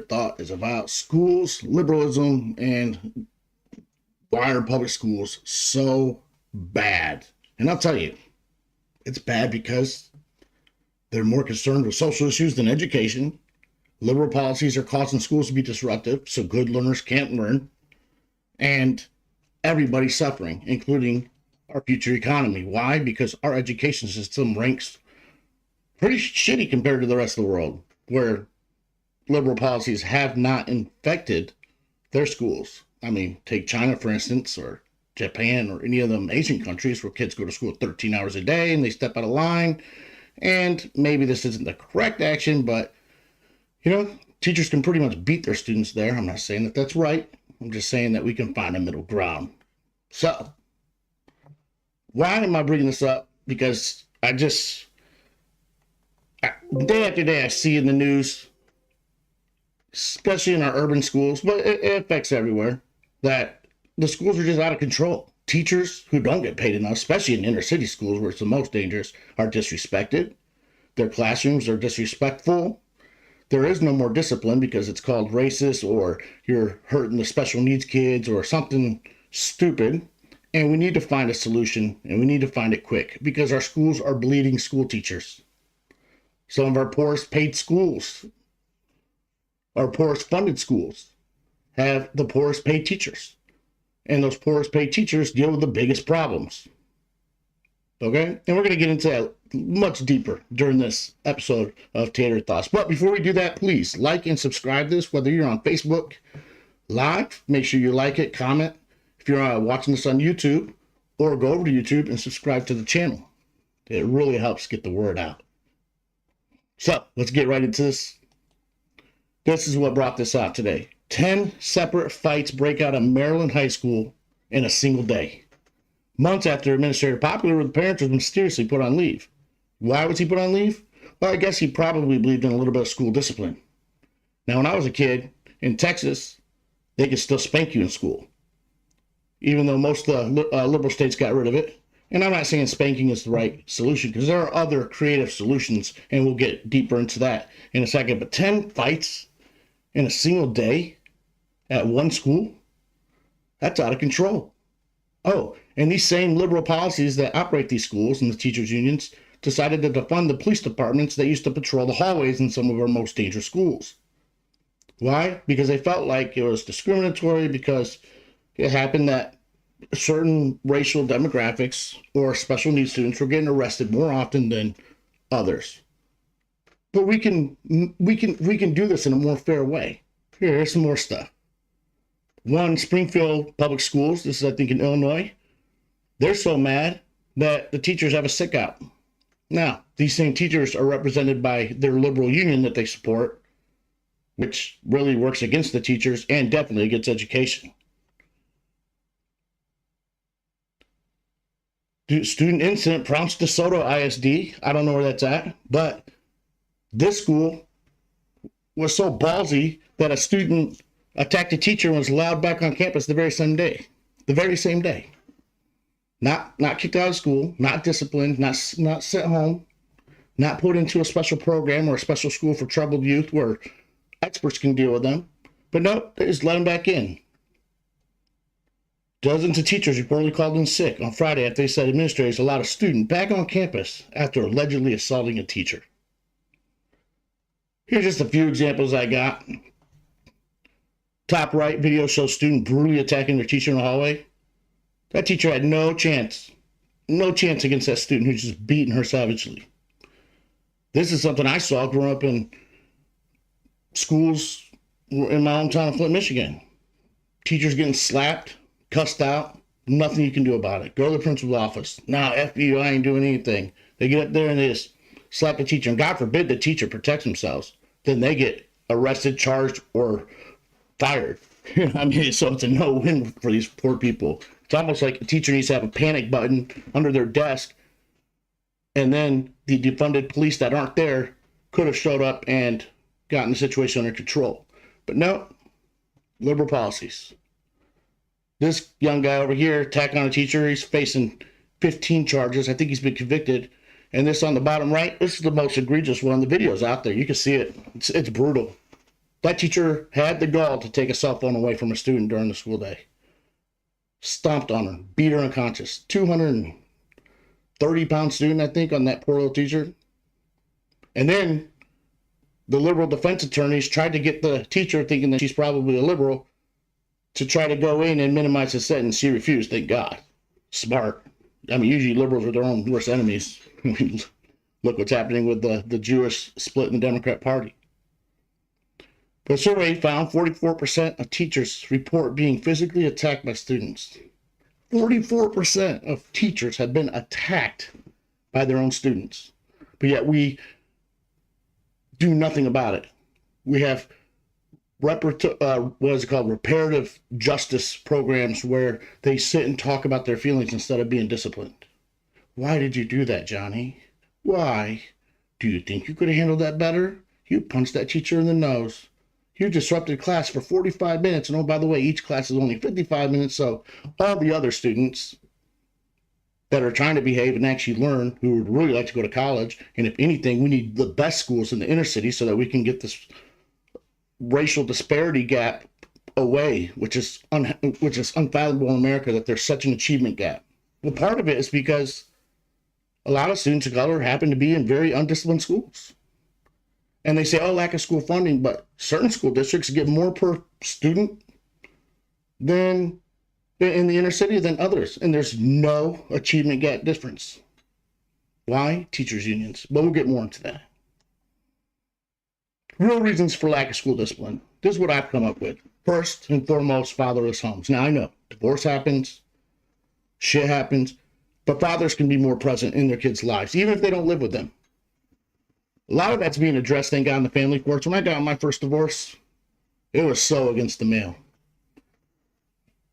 thought is about schools, liberalism, and why are public schools so bad? And I'll tell you, it's bad because they're more concerned with social issues than education. Liberal policies are causing schools to be disruptive, so good learners can't learn. And everybody's suffering, including our future economy. Why? Because our education system ranks pretty shitty compared to the rest of the world, where liberal policies have not infected their schools. I mean, take China, for instance, or Japan, or any of them Asian countries where kids go to school 13 hours a day and they step out of line. And maybe this isn't the correct action, but, teachers can pretty much beat their students there. I'm not saying that that's right. I'm just saying that we can find a middle ground. So, why am I bringing this up? Because day after day, I see in the news, especially in our urban schools, but it affects everywhere, that the schools are just out of control. Teachers who don't get paid enough, especially in inner city schools where it's the most dangerous, are disrespected. Their classrooms are disrespectful. There is no more discipline because it's called racist, or you're hurting the special needs kids or something stupid. And we need to find a solution, and we need to find it quick, because our schools are bleeding school teachers. Some of our poorest paid schools, our poorest funded schools, have the poorest paid teachers. And those poorest paid teachers deal with the biggest problems. Okay? And we're going to get into that much deeper during this episode of Tater Thoughts. But before we do that, please like and subscribe to this, whether you're on Facebook Live, make sure you like it, comment. If you're watching this on YouTube, or go over to YouTube and subscribe to the channel. It really helps get the word out. So, let's get right into this. This is what brought this out today. 10 separate fights break out at Maryland high school in a single day. Months after Administrator Popular, the parents was mysteriously put on leave. Why was he put on leave? Well, I guess he probably believed in a little bit of school discipline. Now, when I was a kid in Texas, they could still spank you in school, even though most of the liberal states got rid of it. And I'm not saying spanking is the right solution, because there are other creative solutions, and we'll get deeper into that in a second. But 10 fights in a single day at one school? That's out of control. Oh, and these same liberal policies that operate these schools and the teachers' unions decided to defund the police departments that used to patrol the hallways in some of our most dangerous schools. Why? Because they felt like it was discriminatory, because it happened that certain racial demographics or special needs students were getting arrested more often than others. But we can do this in a more fair way. Here's some more stuff. One, Springfield Public Schools, this is I think in Illinois, they're so mad that the teachers have a sick out. Now, these same teachers are represented by their liberal union that they support, which really works against the teachers and definitely against education. Student incident, Prounce DeSoto ISD. I don't know where that's at, but this school was so ballsy that a student attacked a teacher and was allowed back on campus the very same day. The very same day. Not kicked out of school, not disciplined, not sent home, not put into a special program or a special school for troubled youth where experts can deal with them. But no, they just let them back in. Dozens of teachers reportedly called in sick on Friday after they said administrators allowed a student back on campus after allegedly assaulting a teacher. Here's just a few examples I got. Top right video shows student brutally attacking their teacher in the hallway. That teacher had no chance against that student who's just beating her savagely. This is something I saw growing up in schools in my hometown of Flint, Michigan. Teachers getting slapped, cussed out, nothing you can do about it. Go to the principal's office. Nah, F you, I ain't doing anything. They get up there and they just slap the teacher. And God forbid the teacher protects themselves. Then they get arrested, charged, or fired. I mean, so it's a no-win for these poor people. It's almost like a teacher needs to have a panic button under their desk, and then the defunded police that aren't there could have showed up and gotten the situation under control. But no, liberal policies. This young guy over here attacked on a teacher. He's facing 15 charges. I think he's been convicted. And this on the bottom right, this is the most egregious one. The video's out there. You can see it. It's brutal. That teacher had the gall to take a cell phone away from a student during the school day. Stomped on her, beat her unconscious. 230-pound student, I think, on that poor little teacher. And then the liberal defense attorneys tried to get the teacher, thinking that she's probably a liberal, to try to go in and minimize the sentence. She refused, thank God. Smart. I mean, usually liberals are their own worst enemies. Look what's happening with the Jewish split in the Democrat Party. The survey found 44% of teachers report being physically attacked by students. 44% of teachers have been attacked by their own students. But yet we do nothing about it. We have reparative justice programs where they sit and talk about their feelings instead of being disciplined. Why did you do that, Johnny? Why? Do you think you could have handled that better? You punched that teacher in the nose. You disrupted class for 45 minutes. And oh, by the way, each class is only 55 minutes. So all the other students that are trying to behave and actually learn, who would really like to go to college, and if anything, we need the best schools in the inner city so that we can get this racial disparity gap away, which is unfathomable in America, that there's such an achievement gap. Well, part of it is because a lot of students of color happen to be in very undisciplined schools. And they say, oh, lack of school funding, but certain school districts get more per student than in the inner city than others. And there's no achievement gap difference. Why? Teachers' unions. But we'll get more into that. Real reasons for lack of school discipline. This is what I've come up with. First and foremost, fatherless homes. Now, I know divorce happens, shit happens, but fathers can be more present in their kids' lives, even if they don't live with them. A lot of that's being addressed, thank God, in the family courts. When I got my first divorce, it was so against the male.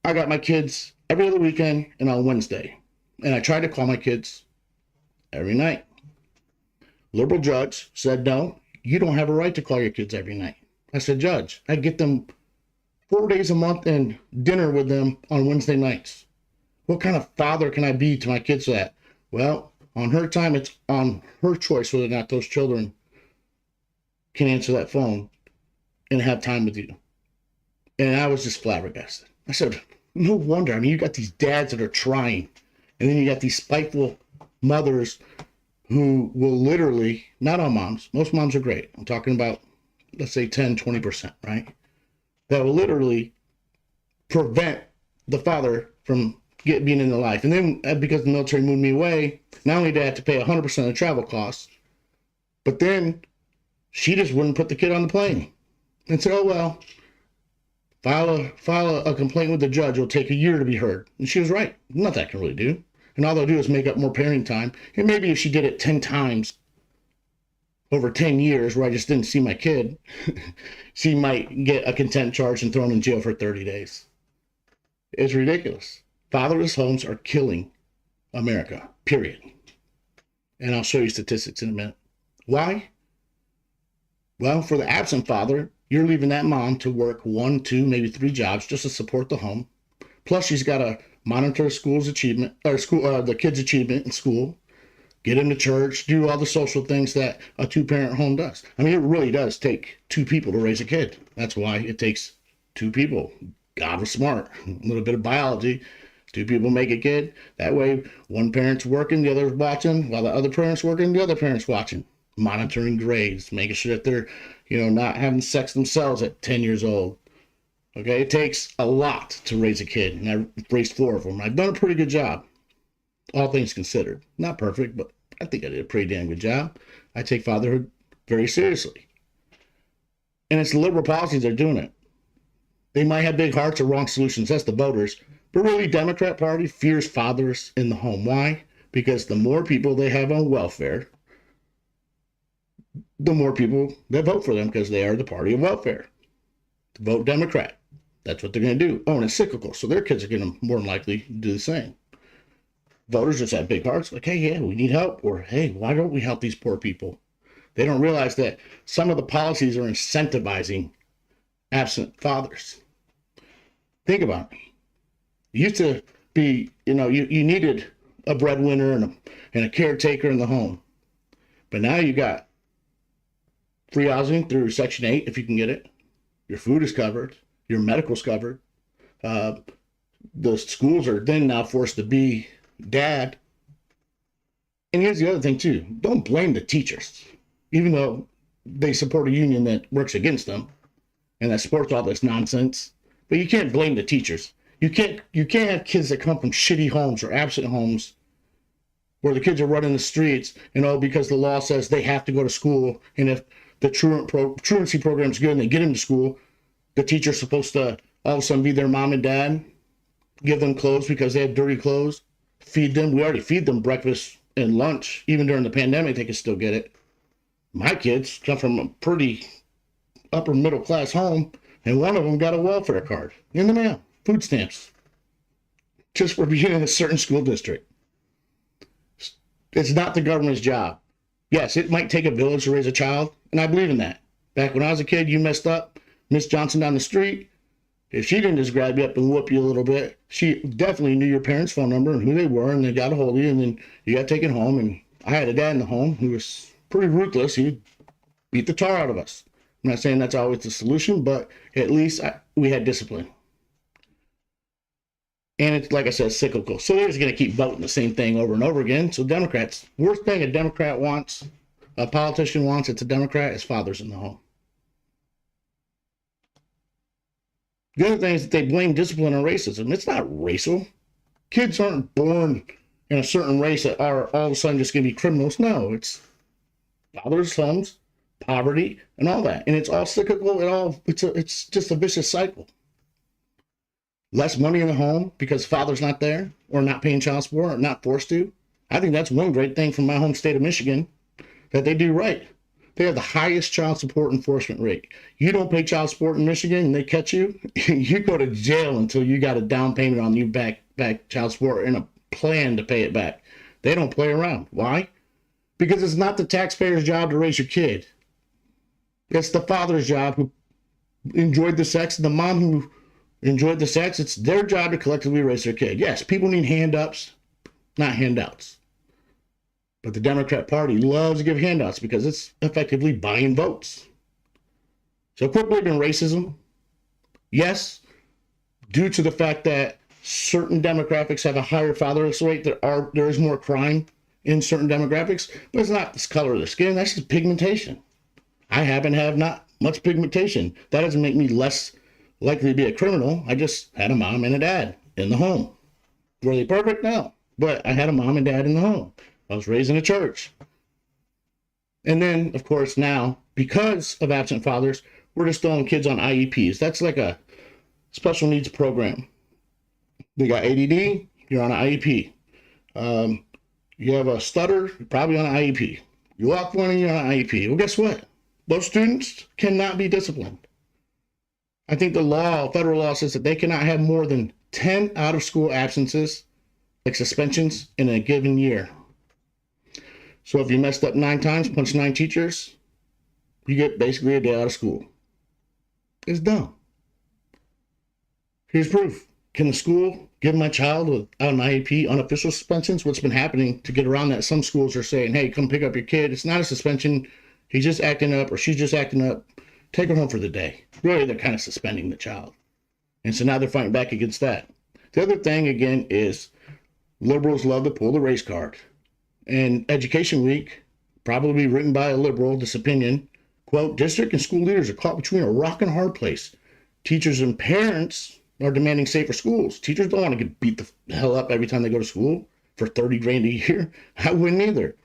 I got my kids every other weekend and on Wednesday. And I tried to call my kids every night. Liberal judge said, no, you don't have a right to call your kids every night. I said, Judge, I get them 4 days a month and dinner with them on Wednesday nights. What kind of father can I be to my kids that? Well, on her time, it's on her choice whether or not those children can answer that phone and have time with you. And I was just flabbergasted. I said, no wonder. I mean, you got these dads that are trying, and then you got these spiteful mothers who will literally, not all moms, most moms are great. I'm talking about, let's say 10, 20%, right? That will literally prevent the father from being in the life. And then because the military moved me away, not only did I have to pay 100% of the travel costs, but then she just wouldn't put the kid on the plane and said, oh, well, file a complaint with the judge. It'll take a year to be heard. And she was right. Nothing I can really do. And all they'll do is make up more parenting time. And maybe if she did it 10 times over 10 years where I just didn't see my kid, she might get a contempt charge and thrown in jail for 30 days. It's ridiculous. Fatherless homes are killing America, period. And I'll show you statistics in a minute. Why? Well, for the absent father, you're leaving that mom to work 1, 2, maybe 3 jobs just to support the home. Plus, she's got to monitor school's achievement, or the kids' achievement in school, get him to church, do all the social things that a 2-parent home does. I mean, it really does take 2 people to raise a kid. That's why it takes 2 people. God was smart. A little bit of biology. 2 people make a kid. That way, one parent's working, the other's watching, while the other parent's working, the other parent's watching. Monitoring grades, making sure that they're, not having sex themselves at 10 years old. Okay, it takes a lot to raise a kid, and I've raised 4 of them. I've done a pretty good job, all things considered. Not perfect, but I think I did a pretty damn good job. I take fatherhood very seriously. And it's the liberal policies that are doing it. They might have big hearts or wrong solutions. That's the voters. But really, Democrat Party fears fathers in the home. Why? Because the more people they have on welfare, the more people that vote for them because they are the party of welfare. Vote Democrat. That's what they're going to do. Oh, and it's cyclical. So their kids are going to more than likely do the same. Voters just have big hearts. Like, hey, yeah, we need help. Or, hey, why don't we help these poor people? They don't realize that some of the policies are incentivizing absent fathers. Think about it. It used to be, you needed a breadwinner and a caretaker in the home. But now you got free housing through Section 8, if you can get it. Your food is covered. Your medical's covered. Uh, the schools are then now forced to be dad. And here's the other thing too. Don't blame the teachers, even though they support a union that works against them and that supports all this nonsense. But you can't blame the teachers. You can't have kids that come from shitty homes or absent homes where the kids are running the streets and because the law says they have to go to school, and if the truancy program is good and they get them to school, the teacher's supposed to all of a sudden be their mom and dad, give them clothes because they have dirty clothes, feed them. We already feed them breakfast and lunch. Even during the pandemic, they can still get it. My kids come from a pretty upper middle class home, and one of them got a welfare card in the mail, food stamps, just for being in a certain school district. It's not the government's job. Yes, it might take a village to raise a child, and I believe in that. Back when I was a kid, you messed up, Miss Johnson down the street, if she didn't just grab you up and whoop you a little bit, she definitely knew your parents' phone number and who they were, and they got a hold of you, and then you got taken home. And I had a dad in the home who was pretty ruthless. He would beat the tar out of us. I'm not saying that's always the solution, but at least we had discipline. And it's, like I said, cyclical. So they're just going to keep voting the same thing over and over again. So Democrats, worst thing a Democrat wants, a politician wants, it's a Democrat, is fathers in the home. The other thing is that they blame discipline on racism. It's not racial. Kids aren't born in a certain race that are all of a sudden just going to be criminals. No, it's fathers, sons, poverty, and all that. And it's all cyclical. It's just a vicious cycle. Less money in the home because father's not there or not paying child support or not forced to. I think that's one great thing from my home state of Michigan that they do right. They have the highest child support enforcement rate. You don't pay child support in Michigan and they catch you, you go to jail until you got a down payment on you back child support and a plan to pay it back. They don't play around. Why? Because it's not the taxpayer's job to raise your kid. It's the father's job who enjoyed the sex and the mom who enjoyed the sex. It's their job to collectively raise their kid. Yes, people need hand-ups, not handouts. But the Democrat Party loves to give handouts because it's effectively buying votes. So quit blaming racism. Yes, due to the fact that certain demographics have a higher fatherless rate, there is more crime in certain demographics, but it's not the color of their skin. That's just pigmentation. I happen to have not much pigmentation. That doesn't make me less likely to be a criminal. I just had a mom and a dad in the home. Were they perfect? No. But I had a mom and dad in the home. I was raised in a church. And then, of course, now, because of absent fathers, we're just throwing kids on IEPs. That's like a special needs program. They got ADD, you're on an IEP. You have a stutter, you're probably on an IEP. You walk funny, you're on an IEP. Well, guess what? Those students cannot be disciplined. I think the law, federal law, says that they cannot have more than 10 out-of-school absences, like suspensions, in a given year. So if you messed up 9 times, punched 9 teachers, you get basically a day out of school. It's dumb. Here's proof. Can the school give my child without an IEP unofficial suspensions? What's been happening to get around that? Some schools are saying, hey, come pick up your kid. It's not a suspension. He's just acting up or she's just acting up. Take her home for the day. Really, they're kind of suspending the child. And so now they're fighting back against that. The other thing, again, is liberals love to pull the race card. And Education Week, probably written by a liberal, this opinion, quote, district and school leaders are caught between a rock and a hard place. Teachers and parents are demanding safer schools. Teachers don't want to get beat the hell up every time they go to school for $30,000 a year. I wouldn't either.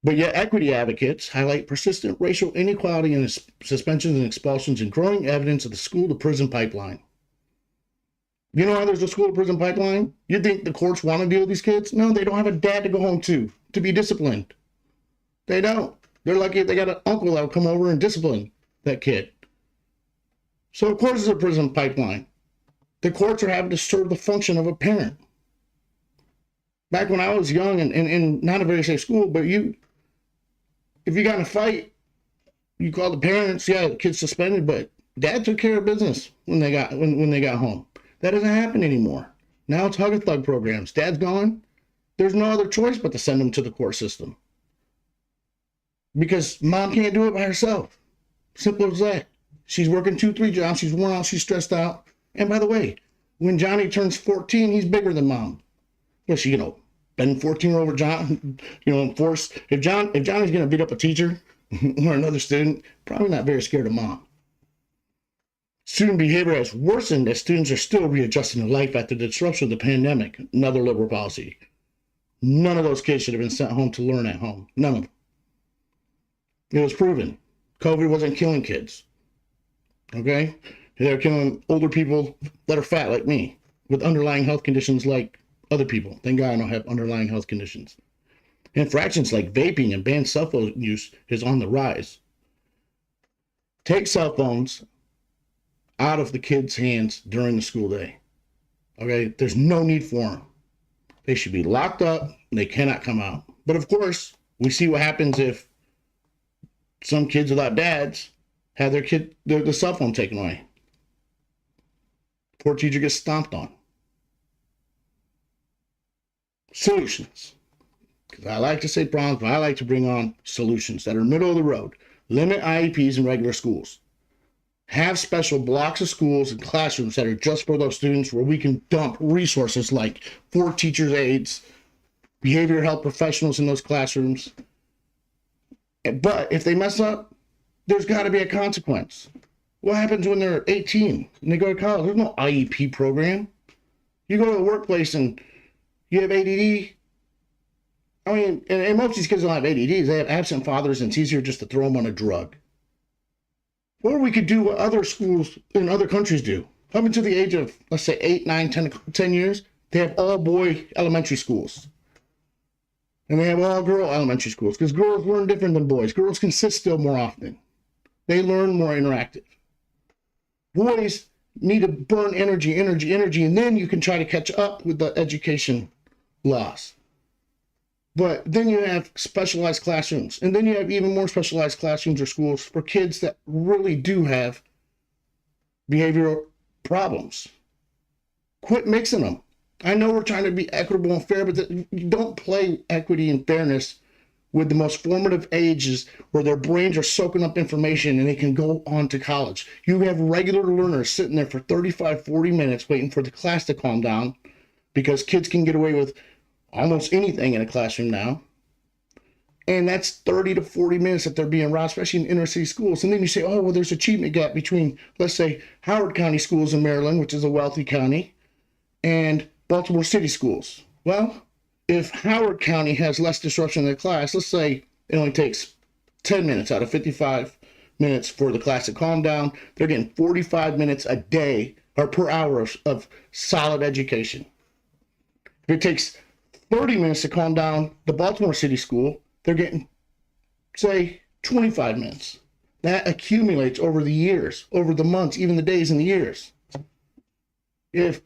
But yet equity advocates highlight persistent racial inequality in suspensions and expulsions and growing evidence of the school to prison pipeline. You know how there's a school to prison pipeline? You think the courts want to deal with these kids? No, they don't have a dad to go home to be disciplined. They don't. They're lucky if they got an uncle that will come over and discipline that kid. So of course it's a prison pipeline. The courts are having to serve the function of a parent. Back when I was young and not a very safe school, but if you got in a fight, you called the parents, yeah, the kid's suspended, but dad took care of business when they got home. That doesn't happen anymore. Now it's hug a thug programs. Dad's gone. There's no other choice but to send them to the court system. Because mom can't do it by herself. Simple as that. She's working 2, 3 jobs. She's worn out. She's stressed out. And by the way, when Johnny turns 14, he's bigger than mom. Was she, bend 14 over John, force? If Johnny's going to beat up a teacher or another student, probably not very scared of mom. Student behavior has worsened as students are still readjusting to life after the disruption of the pandemic. Another liberal policy. None of those kids should have been sent home to learn at home. None of them. It was proven. COVID wasn't killing kids. Okay? They're killing older people that are fat like me with underlying health conditions like other people. Thank God I don't have underlying health conditions. Infractions like vaping and banned cell phone use is on the rise. Take cell phones out of the kids' hands during the school day. Okay? There's no need for them. They should be locked up. They cannot come out. But of course, we see what happens if some kids without dads have the cell phone taken away. Poor teacher gets stomped on. Solutions. Because I like to say problems, but I like to bring on solutions that are middle of the road. Limit IEPs in regular schools. Have special blocks of schools and classrooms that are just for those students where we can dump resources like 4 teachers' aides, behavioral health professionals in those classrooms. But if they mess up, there's got to be a consequence. What happens when they're 18 and they go to college? There's no IEP program. You go to the workplace and you have ADD. I mean, and most of these kids don't have ADDs. They have absent fathers, and it's easier just to throw them on a drug. Or we could do what other schools in other countries do. Up until the age of, let's say, 8, 9, 10 years, they have all-boy elementary schools. And they have all-girl elementary schools, because girls learn different than boys. Girls can sit still more often. They learn more interactive. Boys need to burn energy, and then you can try to catch up with the education loss. But then you have specialized classrooms, and then you have even more specialized classrooms or schools for kids that really do have behavioral problems. Quit mixing them. I know we're trying to be equitable and fair, but you don't play equity and fairness with the most formative ages where their brains are soaking up information and they can go on to college. You have regular learners sitting there for 35, 40 minutes waiting for the class to calm down because kids can get away with almost anything in a classroom now. And that's 30 to 40 minutes that they're being robbed, especially in inner city schools. And then you say, oh, well, there's an achievement gap between, let's say, Howard County schools in Maryland, which is a wealthy county, and Baltimore City schools. Well, if Howard County has less disruption in the class, let's say it only takes 10 minutes out of 55 minutes for the class to calm down, they're getting 45 minutes a day or per hour of solid education. If it takes 30 minutes to calm down the Baltimore City school, they're getting, say, 25 minutes. That accumulates over the years, over the months, even the days and the years. If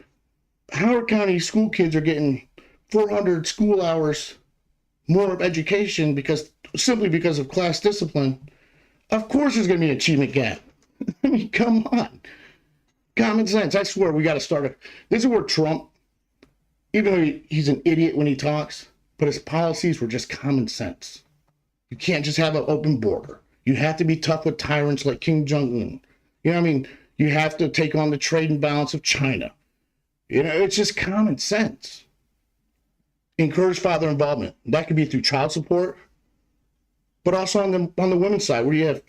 Howard County school kids are getting 400 school hours more of education simply because of class discipline, of course there's going to be an achievement gap. I mean, come on. Common sense. That's where we got to start. This is where Trump, even though he's an idiot when he talks, but his policies were just common sense. You can't just have an open border. You have to be tough with tyrants like Kim Jong-un. You know what I mean? You have to take on the trade imbalance of China. You know, it's just common sense. Encourage father involvement. That could be through child support, but also on the women's side, where you have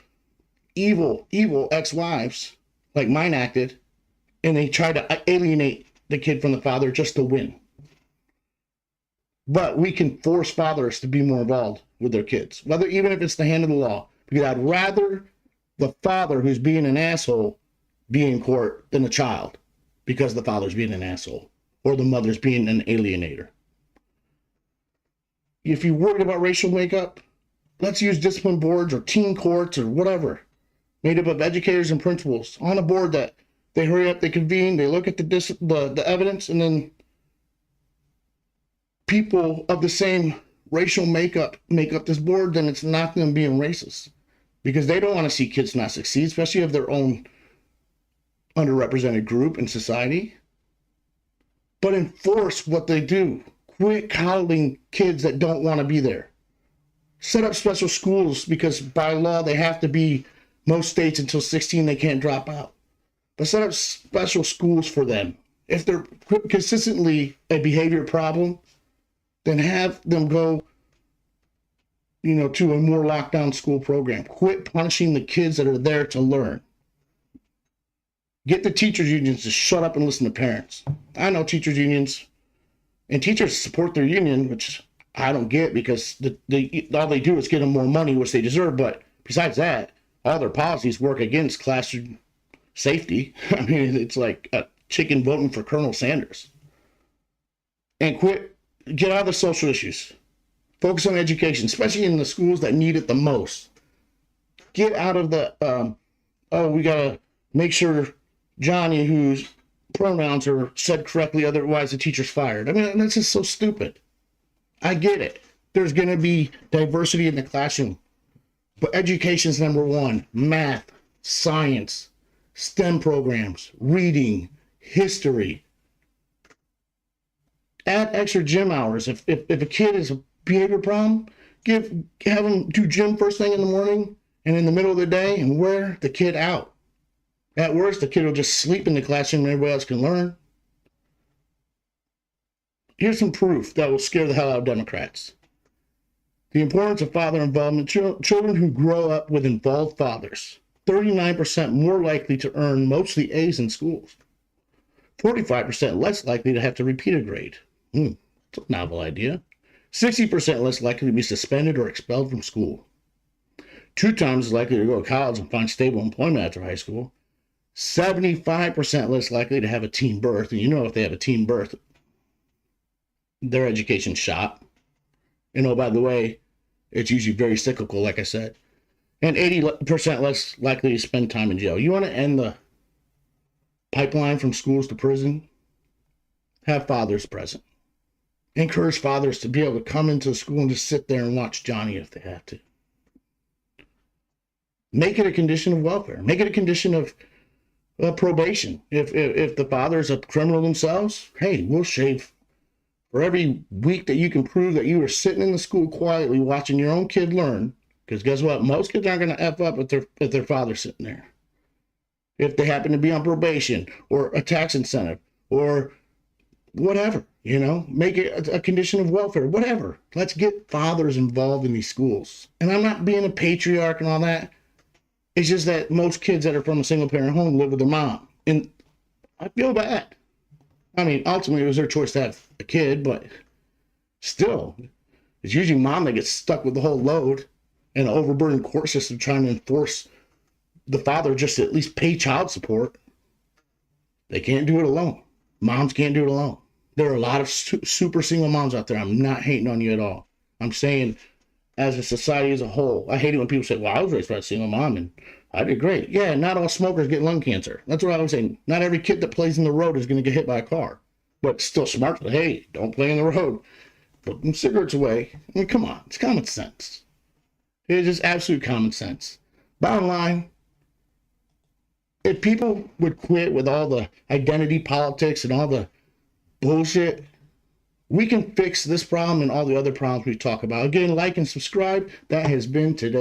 evil ex-wives, like mine acted, and they try to alienate the kid from the father just to win. But we can force fathers to be more involved with their kids, even if it's the hand of the law. Because I'd rather the father who's being an asshole be in court than the child, because the father's being an asshole or the mother's being an alienator. If you're worried about racial makeup, let's use discipline boards or teen courts or whatever, made up of educators and principals on a board that they hurry up, they convene, they look at the evidence, and then people of the same racial makeup make up this board, then it's not them being racist, because they don't want to see kids not succeed, especially of their own underrepresented group in society. But enforce what they do. Quit coddling kids that don't want to be there. Set up special schools, because by law they have to be Most states until 16, they can't drop out. But set up special schools for them. If they're consistently a behavior problem, then have them go, to a more lockdown school program. Quit punishing the kids that are there to learn. Get the teachers unions to shut up and listen to parents. I know teachers unions, and teachers support their union, which I don't get, because all they do is get them more money, which they deserve. But besides that, all their policies work against classroom safety. I mean, it's like a chicken voting for Colonel Sanders. And get out of the social issues. Focus on education, especially in the schools that need it the most. Get out of the, we got to make sure Johnny, whose pronouns are said correctly, otherwise the teacher's fired. I mean, that's just so stupid. I get it. There's going to be diversity in the classroom. But education's number one. Math, science, STEM programs, reading, history. Add extra gym hours. If a kid is a behavior problem, have them do gym first thing in the morning and in the middle of the day, and wear the kid out. At worst, the kid will just sleep in the classroom and everybody else can learn. Here's some proof that will scare the hell out of Democrats. The importance of father involvement. Children who grow up with involved fathers, 39% more likely to earn mostly A's in schools. 45% less likely to have to repeat a grade. That's a novel idea. 60% less likely to be suspended or expelled from school. 2 times as likely to go to college and find stable employment after high school. 75% less likely to have a teen birth. And if they have a teen birth, their education's shot. By the way, it's usually very cyclical, like I said. And 80% less likely to spend time in jail. You want to end the pipeline from schools to prison? Have fathers present. Encourage fathers to be able to come into the school and just sit there and watch Johnny if they have to. Make it a condition of welfare. Make it a condition of probation. If the father's a criminal themselves, hey, we'll shave. For every week that you can prove that you were sitting in the school quietly watching your own kid learn, because guess what? Most kids aren't going to F up if their father's sitting there. If they happen to be on probation or a tax incentive or whatever, make it a condition of welfare, whatever. Let's get fathers involved in these schools. And I'm not being a patriarch and all that. It's just that most kids that are from a single parent home live with their mom. And I feel bad. I mean, ultimately, it was their choice to have a kid, but still, it's usually mom that gets stuck with the whole load and an overburdened court system trying to enforce the father just to at least pay child support. They can't do it alone. Moms can't do it alone. There are a lot of super single moms out there. I'm not hating on you at all. I'm saying, as a society as a whole, I hate it when people say, well, I was raised by a single mom and I did great. Yeah, not all smokers get lung cancer. That's what I was saying. Not every kid that plays in the road is going to get hit by a car. But still smart. But hey, don't play in the road. Put them cigarettes away. I mean, come on. It's common sense. It's just absolute common sense. Bottom line, if people would quit with all the identity politics and all the bullshit, we can fix this problem and all the other problems we talk about. Again, like and subscribe. That has been today.